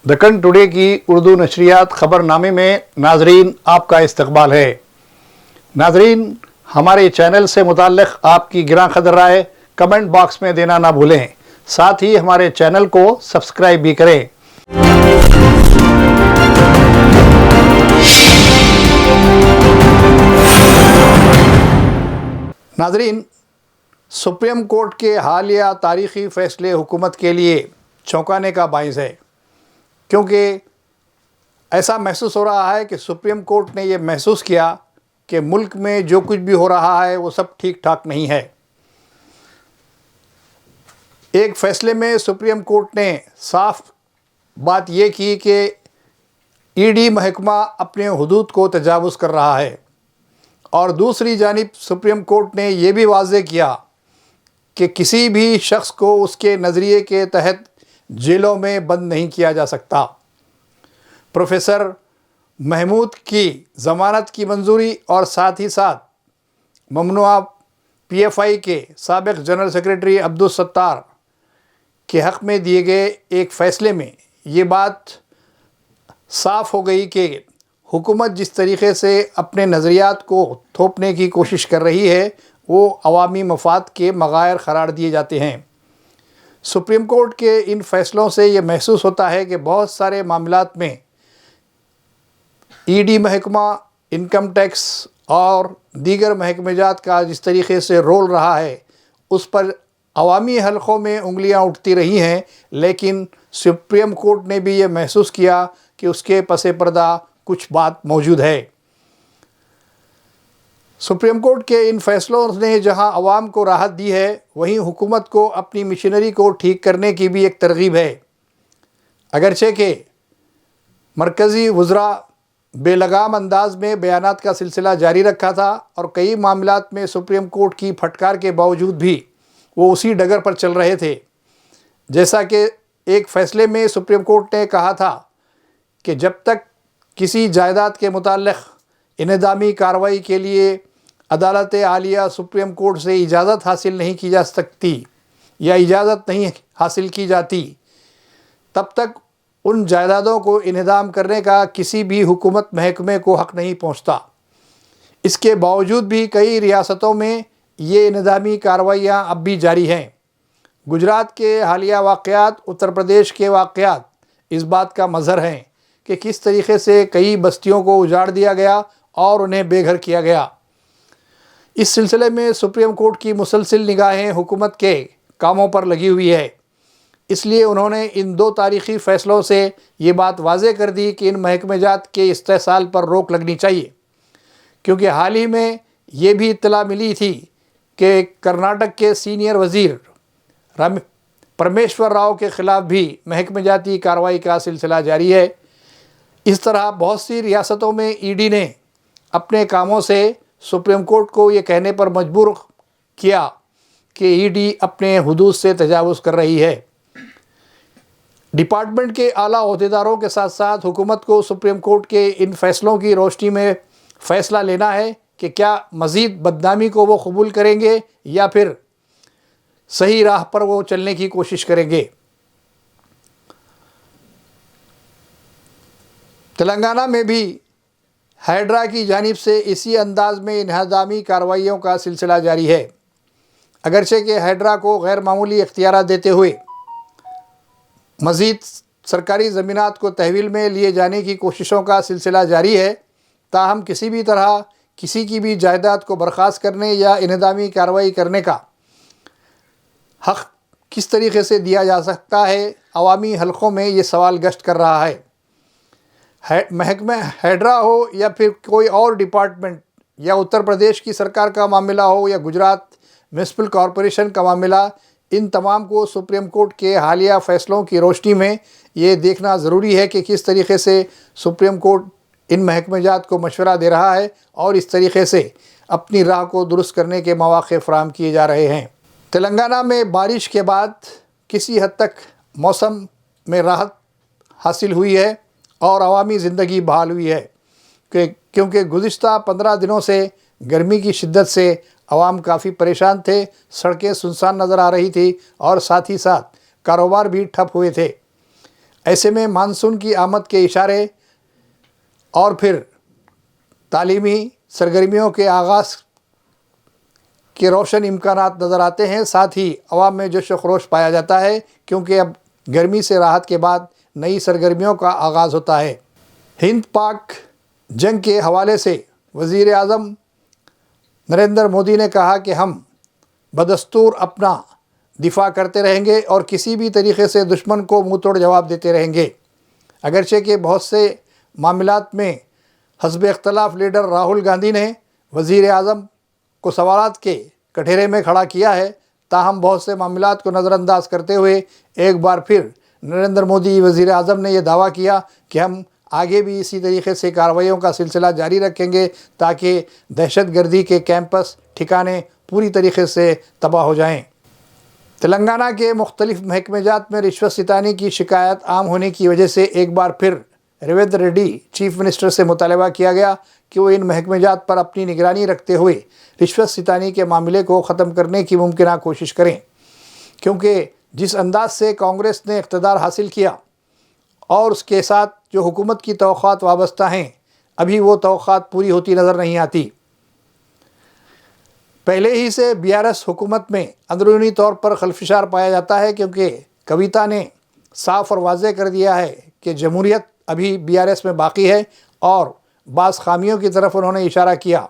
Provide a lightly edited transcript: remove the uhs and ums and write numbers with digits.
Deccan today की उर्दू नशरियात ख़बरनामे में नाजरीन आपका इस्तकबाल है। नाजरीन, हमारे चैनल से मुताल्लिक़ आपकी गिरां क़दर राय कमेंट बॉक्स में देना ना भूलें। साथ ही हमारे चैनल को सब्सक्राइब भी करें। नाजरीन, सुप्रीम कोर्ट के हालिया तारीख़ी फ़ैसले हुकूमत के लिए चौंकाने का बाइस है, क्योंकि ऐसा महसूस हो रहा है कि सुप्रीम कोर्ट ने ये महसूस किया कि मुल्क में जो कुछ भी हो रहा है वो सब ठीक ठाक नहीं है। एक फ़ैसले में सुप्रीम कोर्ट ने साफ बात ये की कि ईडी महकमा अपने हुदूद को तजावुज़ कर रहा है, और दूसरी जानिब सुप्रीम कोर्ट ने यह भी वाज़ेह किया कि किसी भी शख्स को उसके नज़रिए के तहत जेलों में बंद नहीं किया जा सकता। प्रोफेसर महमूद की ज़मानत की मंजूरी और साथ ही साथ ममनुआ पीएफआई के साबिक़ जनरल सेक्रेटरी अब्दुल सत्तार के हक़ में दिए गए एक फ़ैसले में ये बात साफ़ हो गई कि हुकूमत जिस तरीक़े से अपने नज़रियात को थोपने की कोशिश कर रही है वो अवामी मफाद के मग़ायर क़रार दिए जाते हैं। सुप्रीम कोर्ट के इन फ़ैसलों से ये महसूस होता है कि बहुत सारे मामलात में ईडी महकमा, इनकम टैक्स और दीगर महकमेजात का जिस तरीक़े से रोल रहा है उस पर अवामी हलक़ों में उंगलियां उठती रही हैं, लेकिन सुप्रीम कोर्ट ने भी ये महसूस किया कि उसके पसे पर्दा कुछ बात मौजूद है। सुप्रीम कोर्ट के इन फ़ैसलों ने जहां अवाम को राहत दी है, वहीं हुकूमत को अपनी मशीनरी को ठीक करने की भी एक तरगीब है। अगरचे के मरकज़ी वज़रा बेलगाम अंदाज में बयानात का सिलसिला जारी रखा था और कई मामलात में सुप्रीम कोर्ट की फटकार के बावजूद भी वो उसी डगर पर चल रहे थे। जैसा कि एक फ़ैसले में सुप्रीम कोर्ट ने कहा था कि जब तक किसी जायदाद के मुताल्लिक़ इनेदामी कार्रवाई के लिए अदालत आलिया सुप्रीम कोर्ट से इजाज़त हासिल नहीं की जा सकती या इजाज़त नहीं हासिल की जाती, तब तक उन जायदादों को इनेदाम करने का किसी भी हुकूमत महकमे को हक़ नहीं पहुँचता। इसके बावजूद भी कई रियासतों में ये इनेदामी कार्रवाइयाँ अब भी जारी हैं। गुजरात के हालिया वाक़यात, उत्तर प्रदेश के वाक़यात इस बात का मज़हर हैं कि किस तरीक़े से कई बस्तियों को उजाड़ दिया गया और उन्हें बेघर किया गया। इस सिलसिले में सुप्रीम कोर्ट की मुसलसिल निगाहें हुकूमत के कामों पर लगी हुई है। इसलिए उन्होंने इन दो तारीख़ी फ़ैसलों से ये बात वाज़ेह कर दी कि इन महकमेजात के इस्तेसाल पर रोक लगनी चाहिए, क्योंकि हाल ही में ये भी इत्तला मिली थी कि कर्नाटक के सीनियर वज़ीर परमेश्वर राव के ख़िलाफ़ भी महकमेजाती कार्रवाई का सिलसिला जारी है। इस तरह बहुत सी रियासतों में ईडी ने अपने कामों से सुप्रीम कोर्ट को ये कहने पर मजबूर किया कि ईडी अपने हुदूद से तजावुज़ कर रही है। डिपार्टमेंट के आला ओहदेदारों के साथ साथ हुकूमत को सुप्रीम कोर्ट के इन फ़ैसलों की रोशनी में फ़ैसला लेना है कि क्या मज़ीद बदनामी को वो कबूल करेंगे या फिर सही राह पर वो चलने की कोशिश करेंगे। तेलंगाना में भी हैड्रा की जानिब से इसी अंदाज में इन्हदामी कार्रवाइयों का सिलसिला जारी है। अगरचे कि हैड्रा को गैर मामूली इख्तियारात देते हुए मज़ीद सरकारी ज़मीनात को तहवील में लिए जाने की कोशिशों का सिलसिला जारी है, ताहम किसी भी तरह किसी की भी जायदाद को बर्खास्त करने या इन्हदामी कार्रवाई करने का हक़ किस तरीक़े से दिया जा सकता है, अवामी हलक़ों में ये सवाल गश्त कर रहा है। महकमा हैड्रा हो या फिर कोई और डिपार्टमेंट या उत्तर प्रदेश की सरकार का मामला हो या गुजरात म्यूनसिपल कॉरपोरेशन का मामला, इन तमाम को सुप्रीम कोर्ट के हालिया फ़ैसलों की रोशनी में ये देखना ज़रूरी है कि किस तरीक़े से सुप्रीम कोर्ट इन महकमेजात को मशवरा दे रहा है और इस तरीक़े से अपनी राह को दुरुस्त करने के मौक़े फ़राहम किए जा रहे हैं। तेलंगाना में बारिश के बाद किसी हद तक मौसम में राहत हासिल हुई है और अवामी ज़िंदगी बहाल हुई है, क्योंकि गुज़िश्ता 15 दिनों से गर्मी की शिद्दत से अवाम काफ़ी परेशान थे, सड़कें सुनसान नज़र आ रही थी और साथ ही साथ कारोबार भी ठप हुए थे। ایسے میں مانسون کی آمد کے اشارے اور پھر تعلیمی سرگرمیوں کے آغاز کے روشن امکانات نظر آتے ہیں. ساتھ ہی عوام میں جوش و خروش پایا جاتا ہے کیونکہ اب گرمی سے راحت کے بعد نئی سرگرمیوں کا آغاز ہوتا ہے. ہند پاک جنگ کے حوالے سے وزیر اعظم نریندر مودی نے کہا کہ ہم بدستور اپنا دفاع کرتے رہیں گے اور کسی بھی طریقے سے دشمن کو منہ توڑ جواب دیتے رہیں گے. اگرچہ کہ بہت سے معاملات میں حزب اختلاف لیڈر راہل گاندھی نے وزیر اعظم کو سوالات کے کٹہرے میں کھڑا کیا ہے، تاہم بہت سے معاملات کو نظر انداز کرتے ہوئے ایک بار پھر نریندر مودی وزیر اعظم نے یہ دعویٰ کیا کہ ہم آگے بھی اسی طریقے سے کارروائیوں کا سلسلہ جاری رکھیں گے تاکہ دہشت گردی کے کیمپس ٹھکانے پوری طریقے سے تباہ ہو جائیں. تلنگانہ کے مختلف محکمہ جات میں رشوت ستانی کی شکایات عام ہونے کی وجہ سے ایک بار پھر ریونت ریڈی چیف منسٹر سے مطالبہ کیا گیا کہ وہ ان محکمہ جات پر اپنی نگرانی رکھتے ہوئے رشوت ستانی کے معاملے کو ختم کرنے کی ممکنہ کوشش کریں، کیونکہ جس انداز سے کانگریس نے اقتدار حاصل کیا اور اس کے ساتھ جو حکومت کی توقعات وابستہ ہیں، ابھی وہ توقعات پوری ہوتی نظر نہیں آتی. پہلے ہی سے BRS حکومت میں اندرونی طور پر خلفشار پایا جاتا ہے کیونکہ کویتا نے صاف اور واضح کر دیا ہے کہ جمہوریت ابھی BRS میں باقی ہے اور بعض خامیوں کی طرف انہوں نے اشارہ کیا.